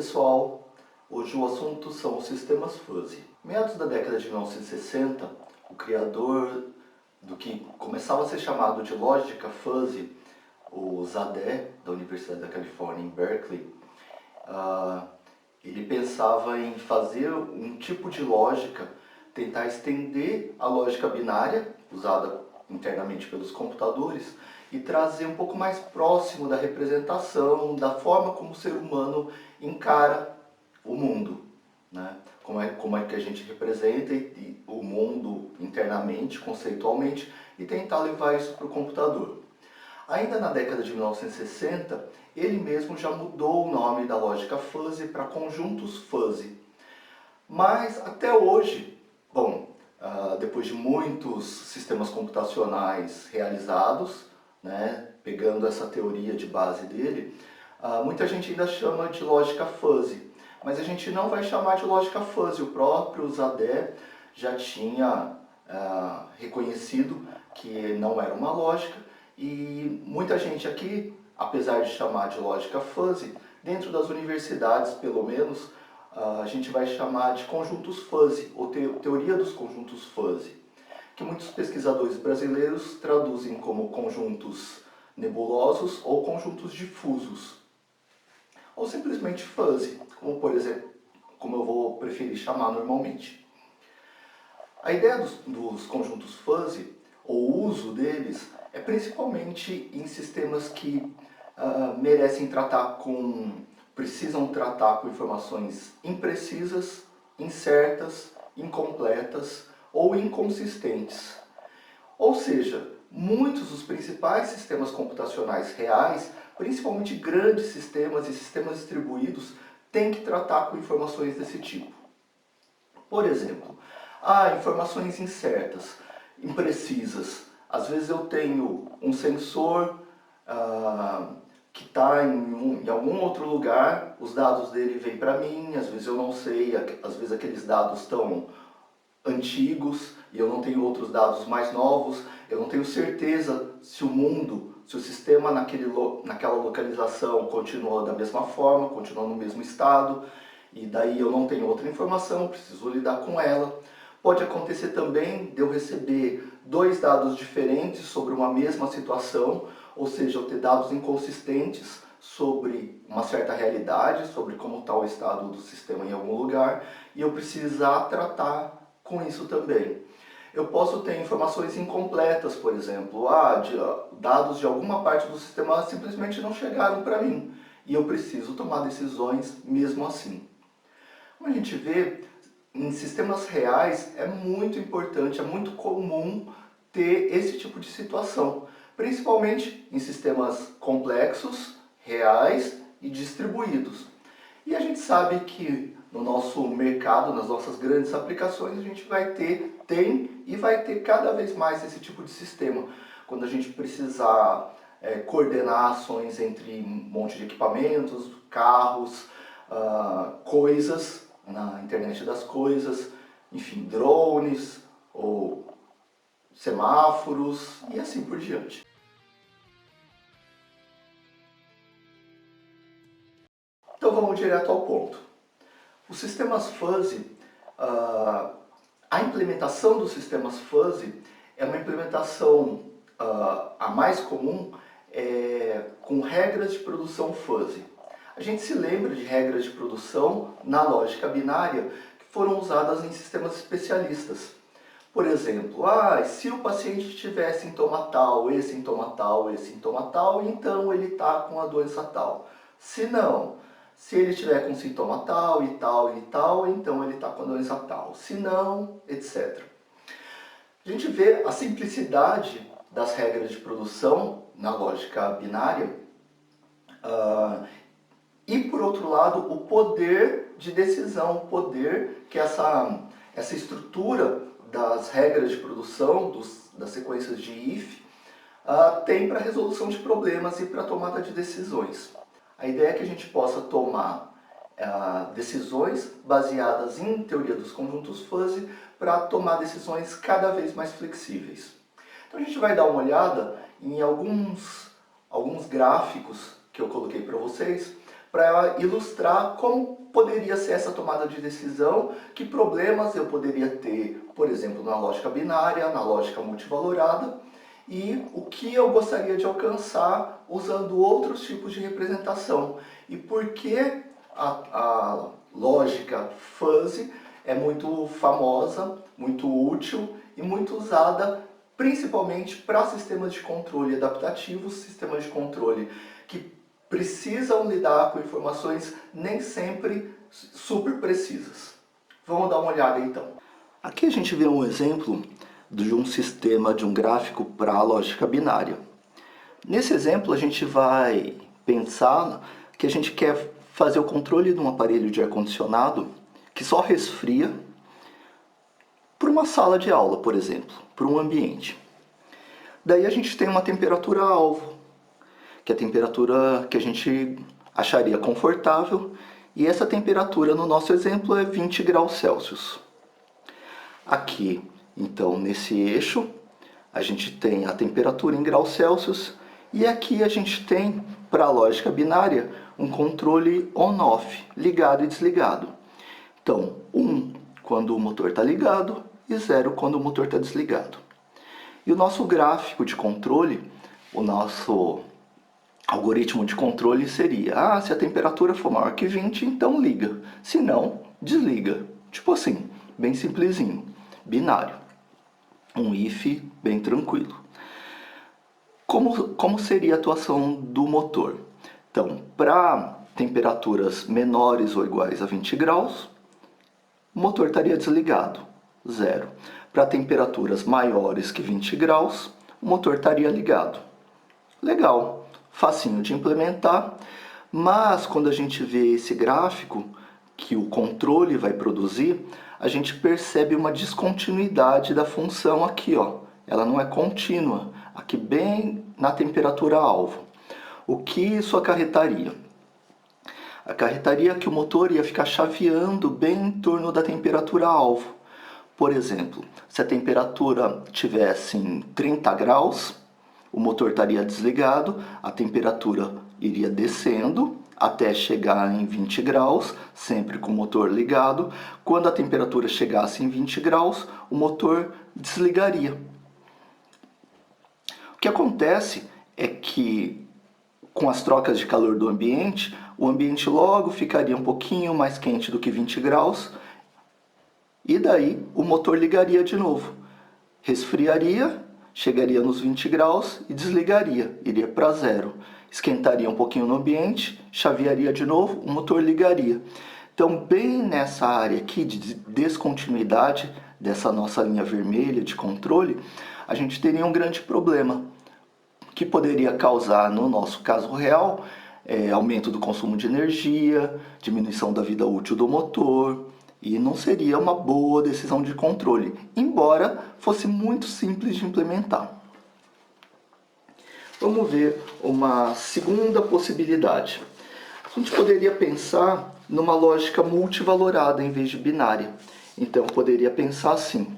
pessoal, hoje o assunto são os sistemas fuzzy. Meados da década de 1960, o criador do que começava a ser chamado de lógica fuzzy, o Zadeh, da Universidade da Califórnia em Berkeley, ele pensava em fazer um tipo de lógica, tentar estender a lógica binária, usada internamente pelos computadores, e trazer um pouco mais próximo da representação, da forma como o ser humano encara o mundo, né? Como é que a gente representa o mundo internamente, conceitualmente, e tentar levar isso para o computador. Ainda na década de 1960, ele mesmo já mudou o nome da lógica fuzzy para conjuntos fuzzy. Mas até hoje, depois de muitos sistemas computacionais realizados, né, pegando essa teoria de base dele, muita gente ainda chama de lógica fuzzy. Mas a gente não vai chamar de lógica fuzzy. O próprio Zadeh já tinha reconhecido que não era uma lógica, e muita gente aqui, apesar de chamar de lógica fuzzy, dentro das universidades, pelo menos, a gente vai chamar de conjuntos fuzzy, ou teoria dos conjuntos fuzzy, que muitos pesquisadores brasileiros traduzem como conjuntos nebulosos ou conjuntos difusos, ou simplesmente fuzzy, como por exemplo, como eu vou preferir chamar normalmente. A ideia dos conjuntos fuzzy, ou o uso deles, é principalmente em sistemas que precisam tratar com informações imprecisas, incertas, incompletas ou inconsistentes. Ou seja, muitos dos principais sistemas computacionais reais, principalmente grandes sistemas e sistemas distribuídos, têm que tratar com informações desse tipo. Por exemplo, informações incertas, imprecisas. Às vezes eu tenho um sensor que está em algum outro lugar, os dados dele vêm para mim, às vezes eu não sei, às vezes aqueles dados estão antigos e eu não tenho outros dados mais novos, eu não tenho certeza se o sistema naquela localização continua da mesma forma, continua no mesmo estado, e daí eu não tenho outra informação, preciso lidar com ela. Pode acontecer também de eu receber dois dados diferentes sobre uma mesma situação, ou seja, eu ter dados inconsistentes sobre uma certa realidade, sobre como está o estado do sistema em algum lugar, e eu precisar tratar com isso também. Eu posso ter informações incompletas, por exemplo, dados de alguma parte do sistema simplesmente não chegaram para mim, e eu preciso tomar decisões mesmo assim. Como a gente vê, em sistemas reais é muito importante, é muito comum ter esse tipo de situação, principalmente em sistemas complexos, reais e distribuídos. E a gente sabe que no nosso mercado, nas nossas grandes aplicações, a gente tem e vai ter cada vez mais esse tipo de sistema. Quando a gente precisar coordenar ações entre um monte de equipamentos, carros, coisas, na internet das coisas, enfim, drones ou semáforos e assim por diante. Então vamos direto ao ponto. Os sistemas fuzzy, a implementação dos sistemas fuzzy é uma implementação, a mais comum, com regras de produção fuzzy. A gente se lembra de regras de produção na lógica binária que foram usadas em sistemas especialistas. Por exemplo, se o paciente tiver sintoma tal, e sintoma tal, então ele está com a doença tal. Se não, se ele tiver com sintoma tal e tal e tal, então ele está com a doença tal. Se não, etc. A gente vê a simplicidade das regras de produção na lógica binária e, por outro lado, o poder de decisão, o poder que essa estrutura das regras de produção, das sequências de if, tem para a resolução de problemas e para a tomada de decisões. A ideia é que a gente possa tomar decisões baseadas em teoria dos conjuntos fuzzy para tomar decisões cada vez mais flexíveis. Então a gente vai dar uma olhada em alguns gráficos que eu coloquei para vocês, para ilustrar como poderia ser essa tomada de decisão, que problemas eu poderia ter, por exemplo, na lógica binária, na lógica multivalorada, e o que eu gostaria de alcançar usando outros tipos de representação. E por que a lógica fuzzy é muito famosa, muito útil e muito usada principalmente para sistemas de controle adaptativos, sistemas de controle que precisam lidar com informações nem sempre super precisas. Vamos dar uma olhada então. Aqui a gente vê um exemplo de um sistema, de um gráfico para a lógica binária. Nesse exemplo a gente vai pensar que a gente quer fazer o controle de um aparelho de ar-condicionado que só resfria por uma sala de aula, por exemplo, por um ambiente. Daí a gente tem uma temperatura-alvo, que é a temperatura que a gente acharia confortável, e essa temperatura no nosso exemplo é 20 graus Celsius. Aqui, então, nesse eixo, a gente tem a temperatura em graus Celsius, e aqui a gente tem, para a lógica binária, um controle on-off, ligado e desligado. Então, 1 quando o motor está ligado e 0 quando o motor está desligado. E o nosso gráfico de controle, o nosso algoritmo de controle seria, se a temperatura for maior que 20, então liga, se não, desliga. Tipo assim, bem simplesinho, binário. Um if bem tranquilo. Como seria a atuação do motor? Então, para temperaturas menores ou iguais a 20 graus, o motor estaria desligado, 0. Para temperaturas maiores que 20 graus, o motor estaria ligado. Legal, facinho de implementar, mas quando a gente vê esse gráfico que o controle vai produzir, a gente percebe uma descontinuidade da função aqui, ó. Ela não é contínua, aqui bem na temperatura-alvo. O que isso acarretaria? Acarretaria que o motor ia ficar chaveando bem em torno da temperatura-alvo. Por exemplo, se a temperatura tivesse em 30 graus, o motor estaria desligado, a temperatura iria descendo até chegar em 20 graus, sempre com o motor ligado. Quando a temperatura chegasse em 20 graus, o motor desligaria. O que acontece é que, com as trocas de calor do ambiente, o ambiente logo ficaria um pouquinho mais quente do que 20 graus, e daí o motor ligaria de novo. Resfriaria, chegaria nos 20 graus e desligaria, iria para 0. Esquentaria um pouquinho no ambiente, chavearia de novo, o motor ligaria. Então, bem nessa área aqui de descontinuidade dessa nossa linha vermelha de controle, a gente teria um grande problema, que poderia causar, no nosso caso real, aumento do consumo de energia, diminuição da vida útil do motor, e não seria uma boa decisão de controle, embora fosse muito simples de implementar. Vamos ver uma segunda possibilidade. A gente poderia pensar numa lógica multivalorada em vez de binária. Então, eu poderia pensar assim.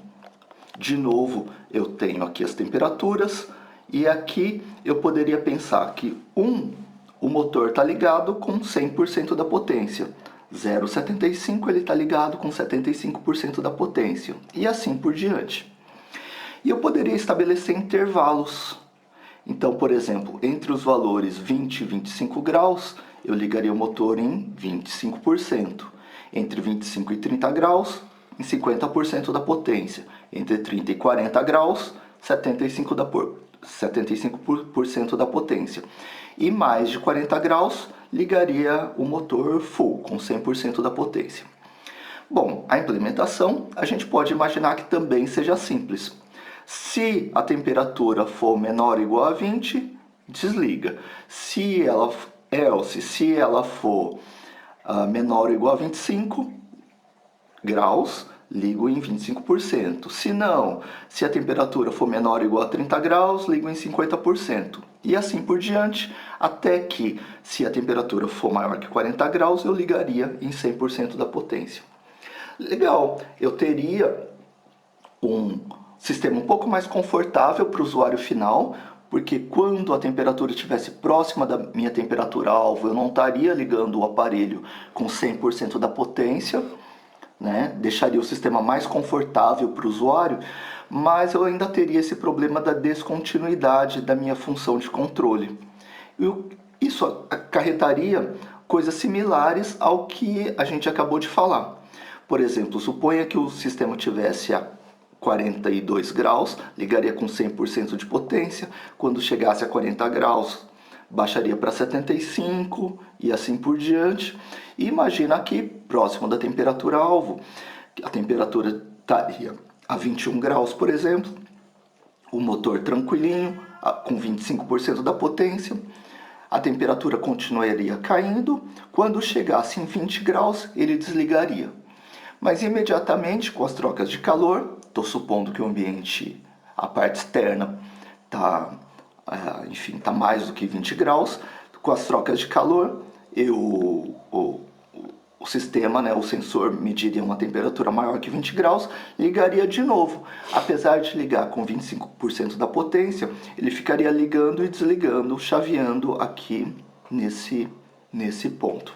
De novo, eu tenho aqui as temperaturas, e aqui eu poderia pensar que o motor está ligado com 100% da potência. 0,75 ele está ligado com 75% da potência. E assim por diante. E eu poderia estabelecer intervalos. Então, por exemplo, entre os valores 20 e 25 graus, eu ligaria o motor em 25%. Entre 25 e 30 graus, em 50% da potência. Entre 30 e 40 graus, 75% da potência. E mais de 40 graus, ligaria o motor full, com 100% da potência. Bom, a implementação, a gente pode imaginar que também seja simples. Se a temperatura for menor ou igual a 20, desliga. Se ela for menor ou igual a 25 graus, ligo em 25%. Se não, se a temperatura for menor ou igual a 30 graus, ligo em 50%. E assim por diante, até que, se a temperatura for maior que 40 graus, eu ligaria em 100% da potência. Legal, eu teria um sistema um pouco mais confortável para o usuário final, porque quando a temperatura estivesse próxima da minha temperatura-alvo, eu não estaria ligando o aparelho com 100% da potência, né? Deixaria o sistema mais confortável para o usuário, mas eu ainda teria esse problema da descontinuidade da minha função de controle. Isso acarretaria coisas similares ao que a gente acabou de falar. Por exemplo, suponha que o sistema tivesse a 42 graus, ligaria com 100% de potência, quando chegasse a 40 graus, baixaria para 75 e assim por diante. E imagina aqui, próximo da temperatura-alvo, a temperatura estaria a 21 graus, por exemplo, o motor tranquilinho, com 25% da potência, a temperatura continuaria caindo, quando chegasse em 20 graus, ele desligaria. Mas imediatamente, com as trocas de calor, estou supondo que o ambiente, a parte externa, está mais do que 20 graus, com as trocas de calor, o sistema, né, o sensor mediria uma temperatura maior que 20 graus, ligaria de novo. Apesar de ligar com 25% da potência, ele ficaria ligando e desligando, chaveando aqui nesse ponto.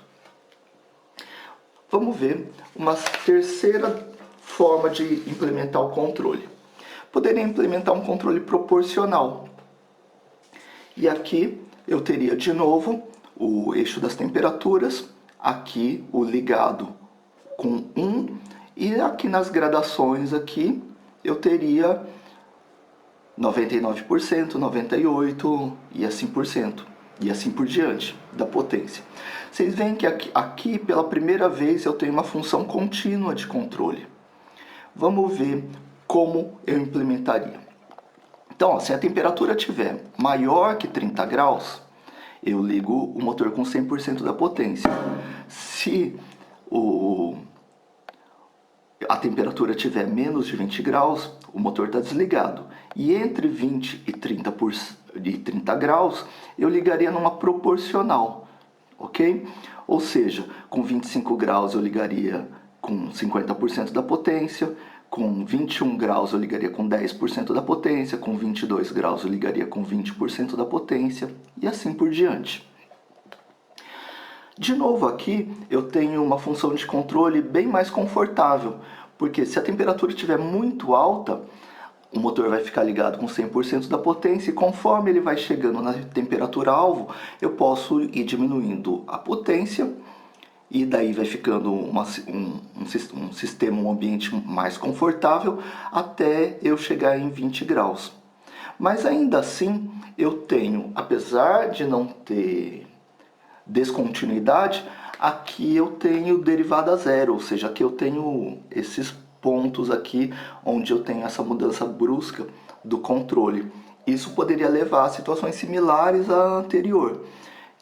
Vamos ver uma terceira forma de implementar o controle. Poderia implementar um controle proporcional. E aqui eu teria de novo o eixo das temperaturas, aqui o ligado com 1, e aqui nas gradações aqui eu teria 99%, 98% e assim por cento, e assim por diante da potência. Vocês veem que aqui pela primeira vez eu tenho uma função contínua de controle. Vamos ver como eu implementaria. Então, se a temperatura estiver maior que 30 graus, eu ligo o motor com 100% da potência. Se a temperatura estiver menos de 20 graus, o motor está desligado. E entre 20 e 30 graus, eu ligaria numa proporcional, ok? Ou seja, com 25 graus eu ligaria com 50% da potência, com 21 graus eu ligaria com 10% da potência, com 22 graus eu ligaria com 20% da potência, e assim por diante. De novo aqui, eu tenho uma função de controle bem mais confortável, porque se a temperatura estiver muito alta, o motor vai ficar ligado com 100% da potência, e conforme ele vai chegando na temperatura-alvo, eu posso ir diminuindo a potência, e daí vai ficando um sistema, um ambiente mais confortável, até eu chegar em 20 graus. Mas ainda assim, eu tenho, apesar de não ter descontinuidade, aqui eu tenho derivada zero, ou seja, aqui eu tenho esses pontos aqui onde eu tenho essa mudança brusca do controle. Isso poderia levar a situações similares à anterior,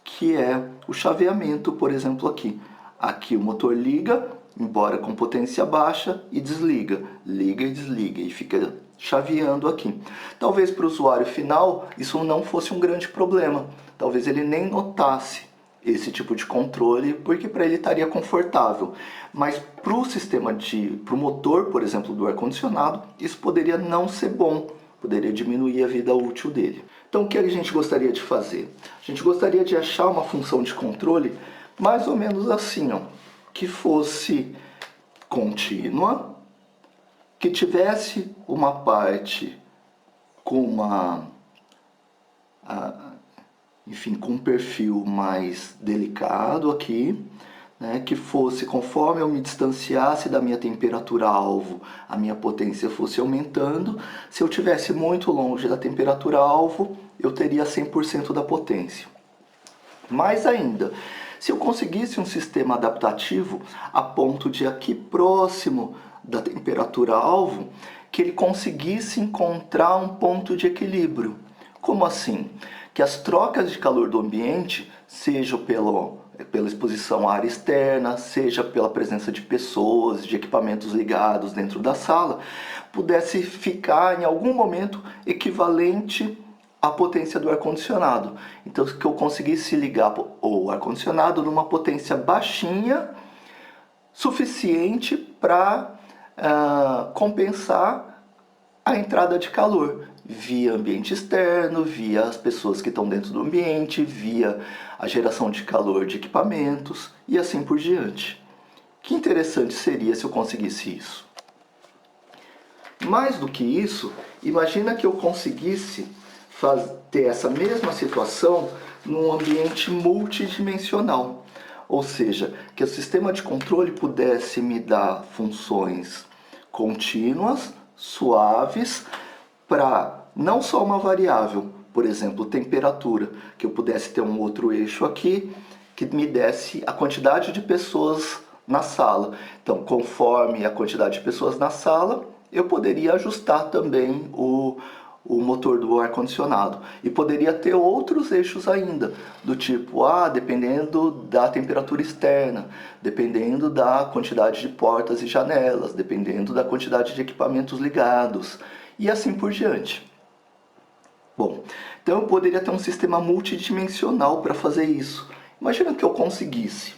que é o chaveamento, por exemplo, aqui. Aqui o motor liga, embora com potência baixa, e desliga, liga e desliga, e fica chaveando aqui. Talvez para o usuário final isso não fosse um grande problema, talvez ele nem notasse esse tipo de controle, porque para ele estaria confortável. Mas para o sistema para o motor, por exemplo, do ar-condicionado, isso poderia não ser bom, poderia diminuir a vida útil dele. Então o que a gente gostaria de fazer? A gente gostaria de achar uma função de controle mais ou menos assim, ó, que fosse contínua, que tivesse uma parte com com um perfil mais delicado aqui, né, que fosse, conforme eu me distanciasse da minha temperatura-alvo, a minha potência fosse aumentando. Se eu estivesse muito longe da temperatura-alvo, eu teria 100% da potência. Mais ainda, se eu conseguisse um sistema adaptativo a ponto de aqui próximo da temperatura-alvo, que ele conseguisse encontrar um ponto de equilíbrio. Como assim? Que as trocas de calor do ambiente, seja pela exposição à área externa, seja pela presença de pessoas, de equipamentos ligados dentro da sala, pudesse ficar em algum momento equivalente à potência do ar-condicionado. Então, que eu conseguisse ligar o ar-condicionado numa potência baixinha, suficiente para compensar a entrada de calor via ambiente externo, via as pessoas que estão dentro do ambiente, via a geração de calor de equipamentos e assim por diante. Que interessante seria se eu conseguisse isso. Mais do que isso, imagina que eu conseguisse ter essa mesma situação num ambiente multidimensional. Ou seja, que o sistema de controle pudesse me dar funções contínuas, suaves, para não só uma variável, por exemplo, temperatura, que eu pudesse ter um outro eixo aqui que me desse a quantidade de pessoas na sala. Então, conforme a quantidade de pessoas na sala, eu poderia ajustar também o motor do ar-condicionado. E poderia ter outros eixos ainda, do tipo, dependendo da temperatura externa, dependendo da quantidade de portas e janelas, dependendo da quantidade de equipamentos ligados, e assim por diante. Bom, então eu poderia ter um sistema multidimensional para fazer isso. Imagina que eu conseguisse.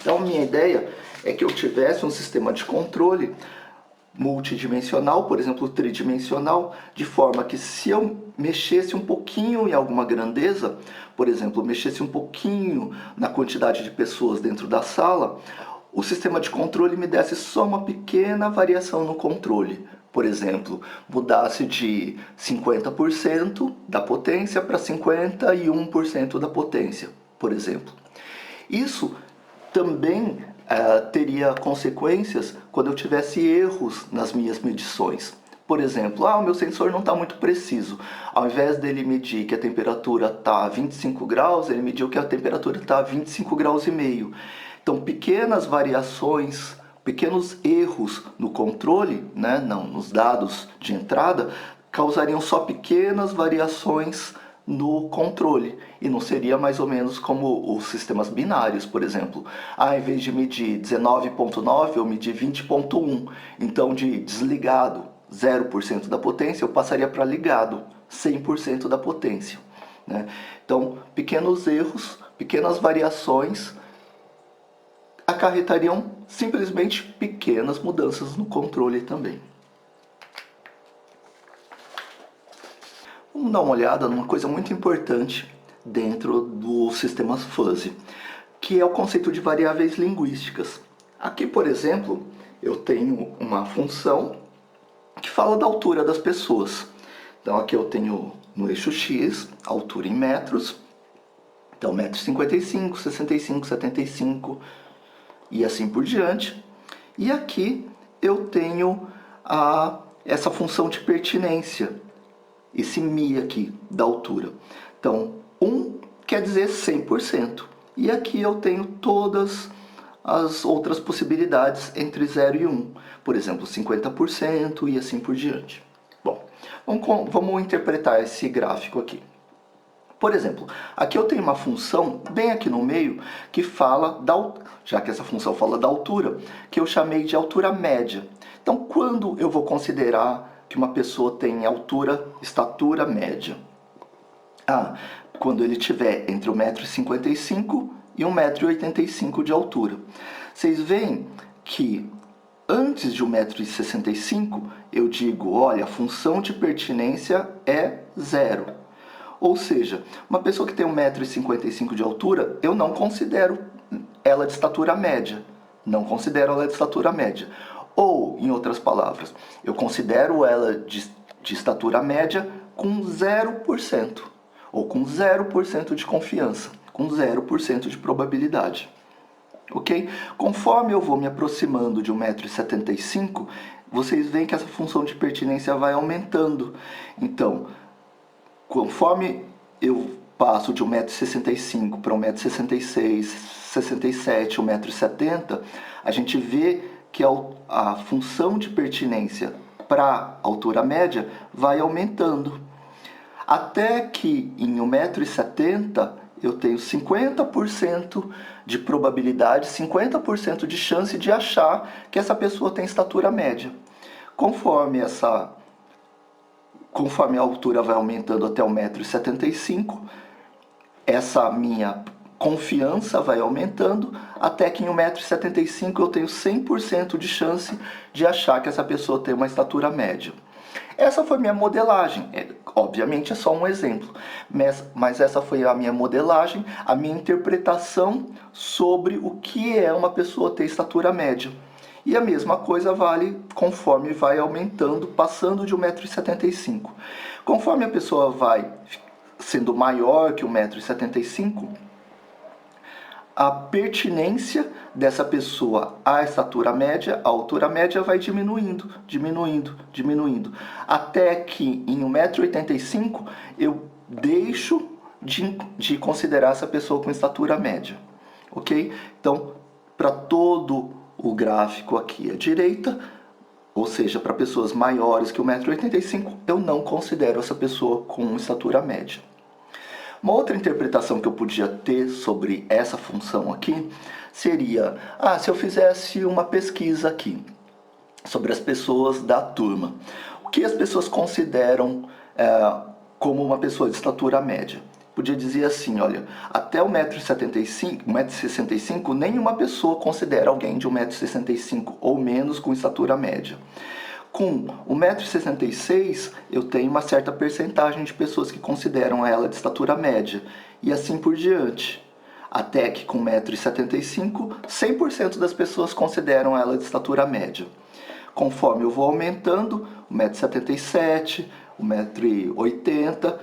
Então, minha ideia é que eu tivesse um sistema de controle multidimensional, por exemplo, tridimensional, de forma que se eu mexesse um pouquinho em alguma grandeza, por exemplo, mexesse um pouquinho na quantidade de pessoas dentro da sala, o sistema de controle me desse só uma pequena variação no controle. Por exemplo, mudasse de 50% da potência para 51% da potência, por exemplo. Isso também teria consequências quando eu tivesse erros nas minhas medições. Por exemplo, o meu sensor não está muito preciso. Ao invés dele medir que a temperatura está a 25 graus, ele mediu que a temperatura está a 25 graus e meio. Então, pequenas variações, pequenos erros no controle, nos dados de entrada, causariam só pequenas variações no controle, e não seria mais ou menos como os sistemas binários, por exemplo. Em vez de medir 19.9, eu medi 20.1. Então, de desligado 0% da potência, eu passaria para ligado 100% da potência. Então, pequenos erros, pequenas variações acarretariam simplesmente pequenas mudanças no controle também. Vamos dar uma olhada numa coisa muito importante dentro dos sistemas fuzzy, que é o conceito de variáveis linguísticas. Aqui, por exemplo, eu tenho uma função que fala da altura das pessoas. Então aqui eu tenho no eixo X, a altura em metros. Então 1,55 m, 65, 75 e assim por diante. E aqui eu tenho essa função de pertinência, esse mi aqui da altura. Então 1 quer dizer 100%. E aqui eu tenho todas as outras possibilidades entre 0 e 1. Por exemplo, 50% e assim por diante. Bom, vamos interpretar esse gráfico aqui. Por exemplo, aqui eu tenho uma função bem aqui no meio que fala já que essa função fala da altura, que eu chamei de altura média. Então, quando eu vou considerar que uma pessoa tem estatura média? Quando ele tiver entre 1,55 m e 1,85 m de altura. Vocês veem que antes de 1,65 m eu digo, olha, a função de pertinência é 0. Ou seja, uma pessoa que tem 1,55 m de altura, eu não considero ela de estatura média. Não considero ela de estatura média. Ou, em outras palavras, eu considero ela de estatura média com 0%. Ou com 0% de confiança, com 0% de probabilidade. Ok? Conforme eu vou me aproximando de 1,75 m, vocês veem que essa função de pertinência vai aumentando. Então, conforme eu passo de 1,65 m para 1,66 m, 67, 1,70 m, a gente vê que a função de pertinência para a altura média vai aumentando. Até que em 1,70 m eu tenho 50% de probabilidade, 50% de chance de achar que essa pessoa tem estatura média. Conforme a altura vai aumentando até 1,75 m, essa minha confiança vai aumentando, até que em 1,75 m eu tenho 100% de chance de achar que essa pessoa tem uma estatura média. Essa foi minha modelagem, obviamente é só um exemplo, mas essa foi a minha modelagem, a minha interpretação sobre o que é uma pessoa ter estatura média. E a mesma coisa vale conforme vai aumentando, passando de 1,75 m. Conforme a pessoa vai sendo maior que 1,75 m, a pertinência dessa pessoa à estatura média, à altura média, vai diminuindo, até que em 1,85 m eu deixo de considerar essa pessoa com estatura média, ok? Então, para todo o gráfico aqui à direita, ou seja, para pessoas maiores que 1,85 m, eu não considero essa pessoa com estatura média. Uma outra interpretação que eu podia ter sobre essa função aqui seria, se eu fizesse uma pesquisa aqui sobre as pessoas da turma, o que as pessoas consideram como uma pessoa de estatura média? Podia dizer assim, olha, até 1,65 m, nenhuma pessoa considera alguém de 1,65 m ou menos com estatura média. Com 1,66 m, eu tenho uma certa percentagem de pessoas que consideram ela de estatura média, e assim por diante. Até que com 1,75 m, 100% das pessoas consideram ela de estatura média. Conforme eu vou aumentando, 1,77 m, 1,80 m,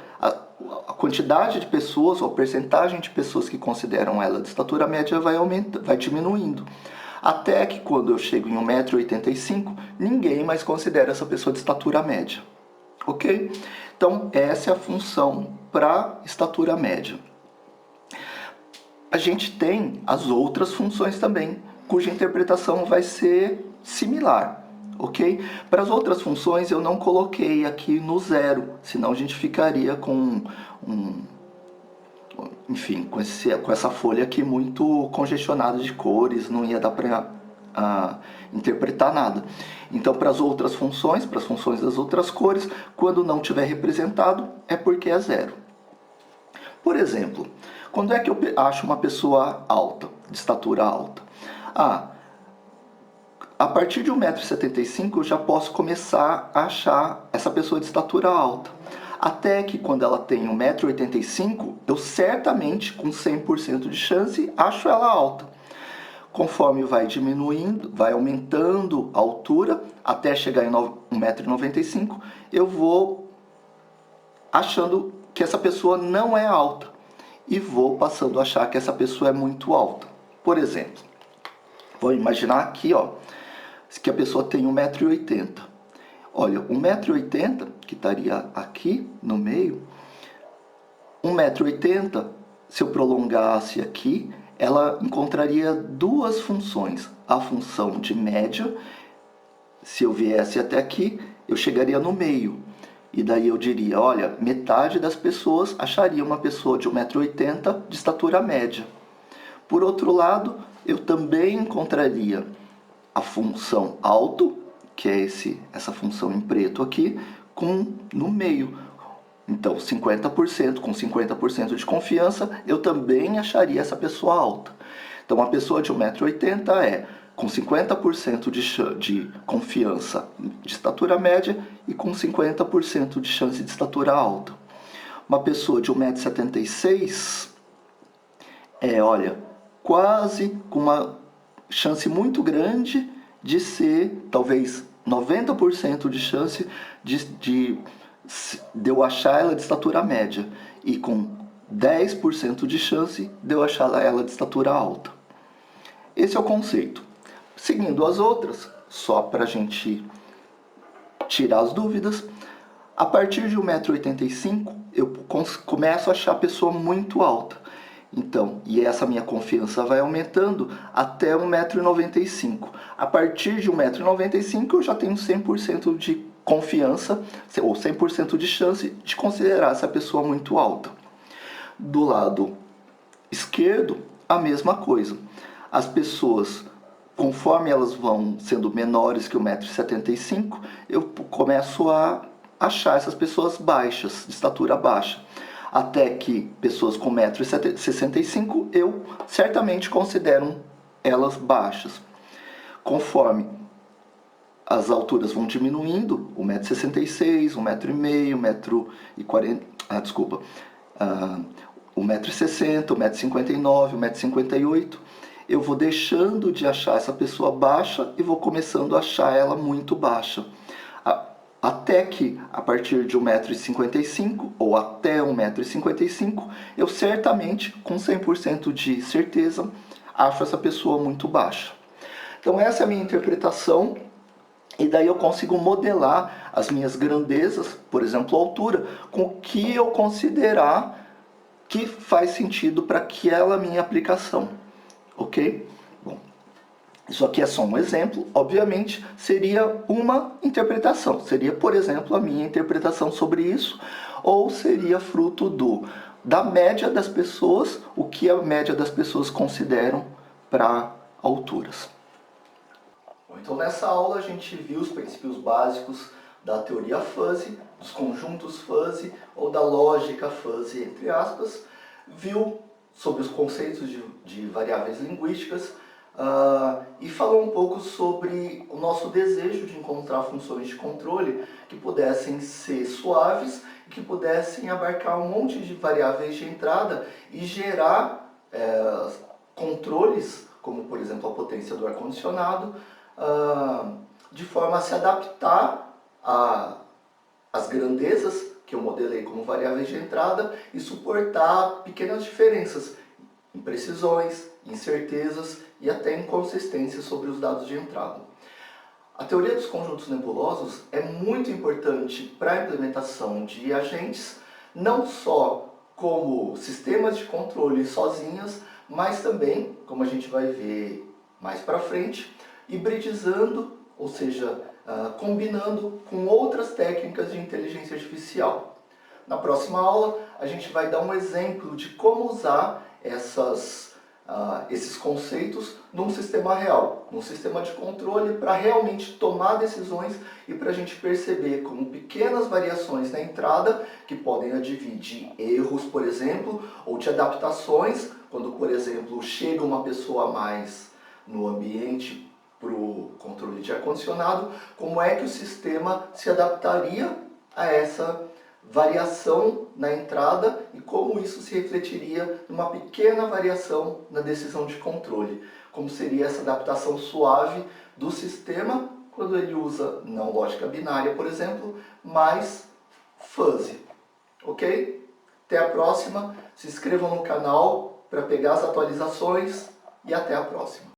a quantidade de pessoas, ou a percentagem de pessoas que consideram ela de estatura média vai diminuindo. Até que quando eu chego em 1,85 m, ninguém mais considera essa pessoa de estatura média. Ok? Então, essa é a função para estatura média. A gente tem as outras funções também, cuja interpretação vai ser similar. Ok? Para as outras funções eu não coloquei aqui no zero, senão a gente ficaria com enfim, com essa folha aqui muito congestionada de cores, não ia dar para interpretar nada. Então, para as outras funções, para as funções das outras cores, quando não tiver representado, é porque é zero. Por exemplo, quando é que eu acho uma pessoa alta, de estatura alta? A partir de 1,75 m eu já posso começar a achar essa pessoa de estatura alta. Até que quando ela tem 1,85 m, eu certamente, com 100% de chance, acho ela alta. Conforme vai diminuindo, vai aumentando a altura, até chegar em 1,95 m, eu vou achando que essa pessoa não é alta. E vou passando a achar que essa pessoa é muito alta. Por exemplo, vou imaginar aqui, que a pessoa tem 1,80 m. Olha, 1,80 m, que estaria aqui no meio, 1,80 m, se eu prolongasse aqui, ela encontraria duas funções. A função de média, se eu viesse até aqui, eu chegaria no meio. E daí eu diria, olha, metade das pessoas acharia uma pessoa de 1,80 m de estatura média. Por outro lado, eu também encontraria a função alto, que é essa função em preto aqui, no meio. Então, 50%, com 50% de confiança, eu também acharia essa pessoa alta. Então, uma pessoa de 1,80 m com 50% de confiança de estatura média e com 50% de chance de estatura alta. Uma pessoa de 1,76 m olha, quase com uma chance muito grande de ser, talvez 90% de chance de eu achar ela de estatura média e com 10% de chance de eu achar ela de estatura alta. Esse é o conceito. Seguindo as outras, só para a gente tirar as dúvidas, a partir de 1,85 m eu começo a achar a pessoa muito alta. Então, e essa minha confiança vai aumentando até 1,95 m. A partir de 1,95 m eu já tenho 100% de confiança, ou 100% de chance de considerar essa pessoa muito alta. Do lado esquerdo, a mesma coisa. As pessoas, conforme elas vão sendo menores que 1,75 m, eu começo a achar essas pessoas baixas, de estatura baixa. Até que pessoas com 1,65 m eu certamente considero elas baixas. Conforme as alturas vão diminuindo, 1,66 m, 1,5 m, 1,40 m, desculpa, 1,60 m, 1,59 m, 1,58 m, eu vou deixando de achar essa pessoa baixa e vou começando a achar ela muito baixa. Até que, a partir de 1,55 m ou até 1,55 m, eu certamente, com 100% de certeza, acho essa pessoa muito baixa. Então essa é a minha interpretação, e daí eu consigo modelar as minhas grandezas, por exemplo, a altura, com o que eu considerar que faz sentido para aquela minha aplicação, ok? Bom, isso aqui é só um exemplo, obviamente seria uma interpretação, seria, por exemplo, a minha interpretação sobre isso, ou seria fruto da média das pessoas, o que a média das pessoas consideram para alturas. Então nessa aula a gente viu os princípios básicos da teoria fuzzy, dos conjuntos fuzzy ou da lógica fuzzy, entre aspas, viu sobre os conceitos de variáveis linguísticas e falou um pouco sobre o nosso desejo de encontrar funções de controle que pudessem ser suaves e que pudessem abarcar um monte de variáveis de entrada e gerar controles, como por exemplo a potência do ar-condicionado, de forma a se adaptar às grandezas que eu modelei como variáveis de entrada e suportar pequenas diferenças, imprecisões, incertezas e até inconsistências sobre os dados de entrada. A teoria dos conjuntos nebulosos é muito importante para a implementação de agentes, não só como sistemas de controle sozinhas, mas também, como a gente vai ver mais para frente, hibridizando, ou seja, combinando com outras técnicas de inteligência artificial. Na próxima aula, a gente vai dar um exemplo de como usar esses conceitos num sistema real, num sistema de controle, para realmente tomar decisões e para a gente perceber como pequenas variações na entrada, que podem advir de erros, por exemplo, ou de adaptações, quando, por exemplo, chega uma pessoa a mais no ambiente para o controle de ar-condicionado, como é que o sistema se adaptaria a essa variação na entrada e como isso se refletiria numa pequena variação na decisão de controle. Como seria essa adaptação suave do sistema quando ele usa não lógica binária, por exemplo, mas fuzzy. Ok? Até a próxima. Se inscrevam no canal para pegar as atualizações e até a próxima.